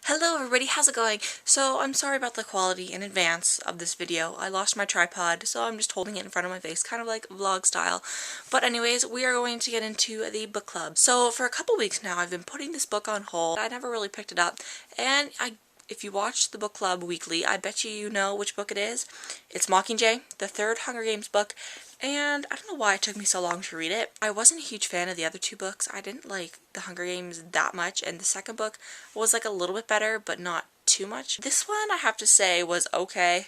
Hello everybody, how's it going? So I'm sorry about the quality in advance of this video. I lost my tripod, so I'm just holding it in front of my face, kind of like vlog style. But anyways, we are going to get into the book club. So for a couple weeks now, I've been putting this book on hold. I never really picked it up, and if you watch the book club weekly, I bet you know which book it is. It's Mockingjay, the third Hunger Games book. And I don't know why it took me so long to read it. I wasn't a huge fan of the other two books. I didn't like The Hunger Games that much, and the second book was like a little bit better, but not too much. This one, I have to say, was okay.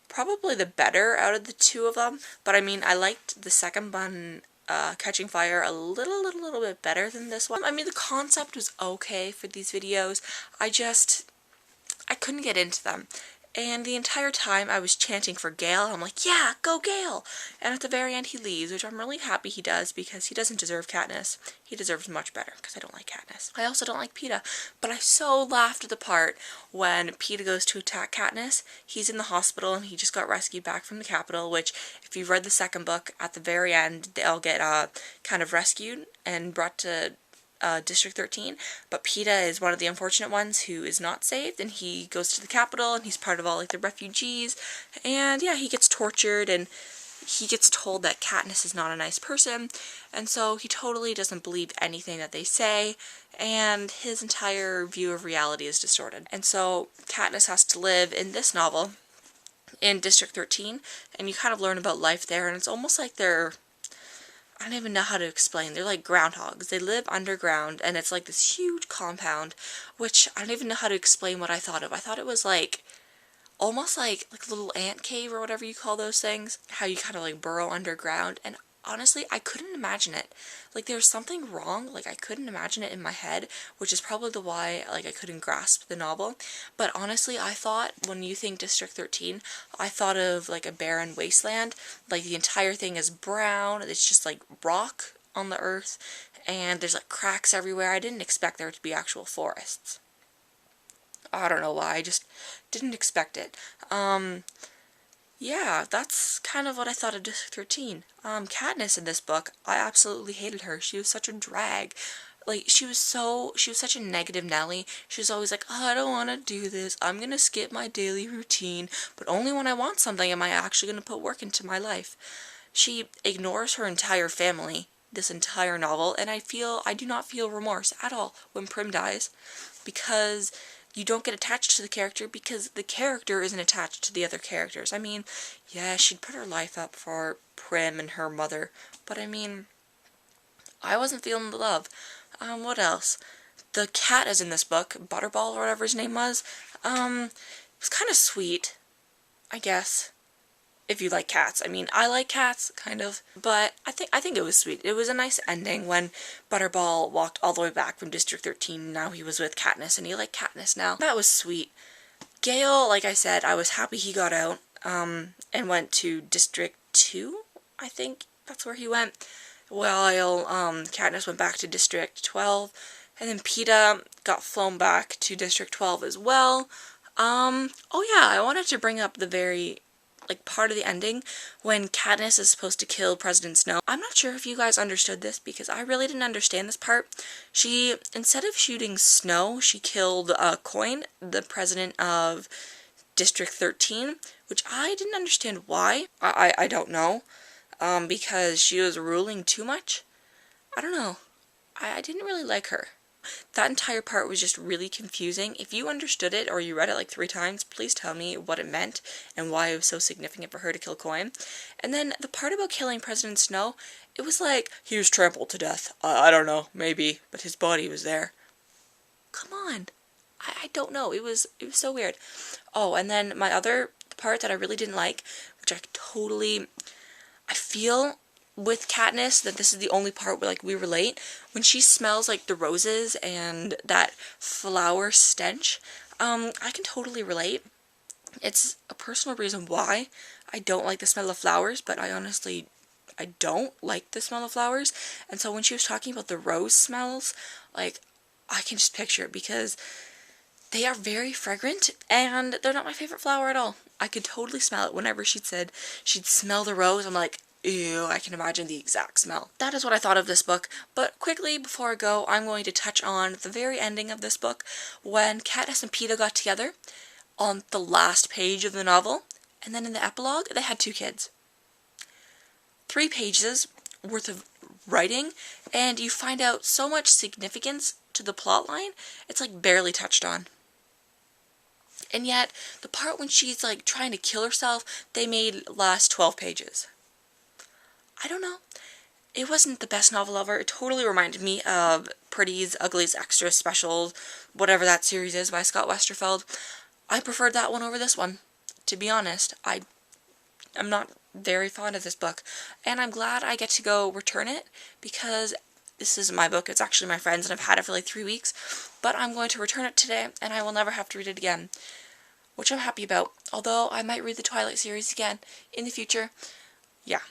Probably the better out of the two of them, but I mean, I liked the second one, Catching Fire, a little bit better than this one. I mean, the concept was okay for these videos. I couldn't get into them. And the entire time I was chanting for Gale. I'm like, yeah, go Gale! And at the very end he leaves, which I'm really happy he does because he doesn't deserve Katniss. He deserves much better because I don't like Katniss. I also don't like Peeta, but I so laughed at the part when Peeta goes to attack Katniss. He's in the hospital and he just got rescued back from the Capitol, which if you've read the second book, at the very end they all get kind of rescued and brought to District 13, but Peeta is one of the unfortunate ones who is not saved, and he goes to the Capitol, and he's part of all, like, the refugees, and yeah, he gets tortured, and he gets told that Katniss is not a nice person, and so he totally doesn't believe anything that they say, and his entire view of reality is distorted. And so Katniss has to live in this novel in District 13, and you kind of learn about life there, and it's almost like I don't even know how to explain. They're like groundhogs. They live underground, and it's like this huge compound, which I don't even know how to explain what I thought of. I thought it was like, almost like a little ant cave or whatever you call those things. How you kind of like burrow underground, and honestly, I couldn't imagine it. Like, there was something wrong. Like, I couldn't imagine it in my head, which is probably the why, like, I couldn't grasp the novel. But honestly, I thought, when you think District 13, I thought of, like, a barren wasteland. Like, the entire thing is brown. It's just, like, rock on the earth, and there's, like, cracks everywhere. I didn't expect there to be actual forests. I don't know why. I just didn't expect it. Yeah, that's kind of what I thought of District 13. Katniss in this book, I absolutely hated her. She was such a drag. Like, she was such a negative Nelly. She was always like, oh, I don't want to do this. I'm gonna skip my daily routine, but only when I want something am I actually gonna put work into my life. She ignores her entire family this entire novel, and I do not feel remorse at all when Prim dies, because you don't get attached to the character because the character isn't attached to the other characters. I mean, yeah, she'd put her life up for Prim and her mother, but I mean, I wasn't feeling the love. What else? The cat is in this book, Butterball or whatever his name was. It was kind of sweet, I guess. If you like cats. I mean, I like cats, kind of, but I think it was sweet. It was a nice ending when Butterball walked all the way back from District 13, and now he was with Katniss, and he liked Katniss now. That was sweet. Gale, like I said, I was happy he got out, and went to District 2, I think that's where he went, while, Katniss went back to District 12, and then Peeta got flown back to District 12 as well. Oh yeah, I wanted to bring up the very part of the ending when Katniss is supposed to kill President Snow. I'm not sure if you guys understood this because I really didn't understand this part. She, instead of shooting Snow, she killed Coin, the president of District 13, which I didn't understand why. I don't know. Because she was ruling too much? I don't know. I didn't really like her. That entire part was just really confusing. If you understood it or you read it like 3 times, please tell me what it meant and why it was so significant for her to kill Coin. And then the part about killing President Snow, it was like, he was trampled to death. I don't know, maybe, but his body was there. Come on. I don't know. It was so weird. Oh, and then my other part that I really didn't like, which I feel with Katniss that this is the only part where we relate, when she smells the roses and that flower stench. I can totally relate. It's a personal reason why I don't like the smell of flowers, but I don't like the smell of flowers. And so when she was talking about the rose smells, I can just picture it because they are very fragrant and they're not my favorite flower at all. I could totally smell it. Whenever she said she'd smell the rose, I'm like, ew, I can imagine the exact smell. That is what I thought of this book, but quickly before I go, I'm going to touch on the very ending of this book, when Katniss and Peeta got together on the last page of the novel, and then in the epilogue, they had 2 kids. 3 pages worth of writing, and you find out so much significance to the plot line, it's like barely touched on. And yet, the part when she's like trying to kill herself, they made last 12 pages. I don't know. It wasn't the best novel ever. It totally reminded me of Pretty's Ugliest Extra Special, whatever that series is, by Scott Westerfeld. I preferred that one over this one. To be honest, I'm not very fond of this book, and I'm glad I get to go return it, because this isn't my book, it's actually my friend's, and I've had it for like 3 weeks, but I'm going to return it today, and I will never have to read it again, which I'm happy about, although I might read the Twilight series again in the future. Yeah.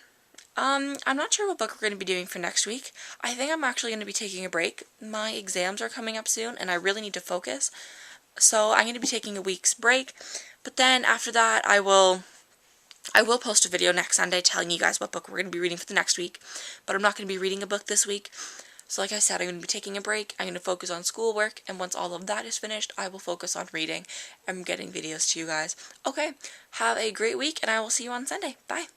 I'm not sure what book we're going to be doing for next week. I think I'm actually going to be taking a break. My exams are coming up soon, and I really need to focus, so I'm going to be taking a week's break, but then after that, I will post a video next Sunday telling you guys what book we're going to be reading for the next week, but I'm not going to be reading a book this week. So like I said, I'm going to be taking a break, I'm going to focus on schoolwork, and once all of that is finished, I will focus on reading and getting videos to you guys. Okay, have a great week, and I will see you on Sunday. Bye!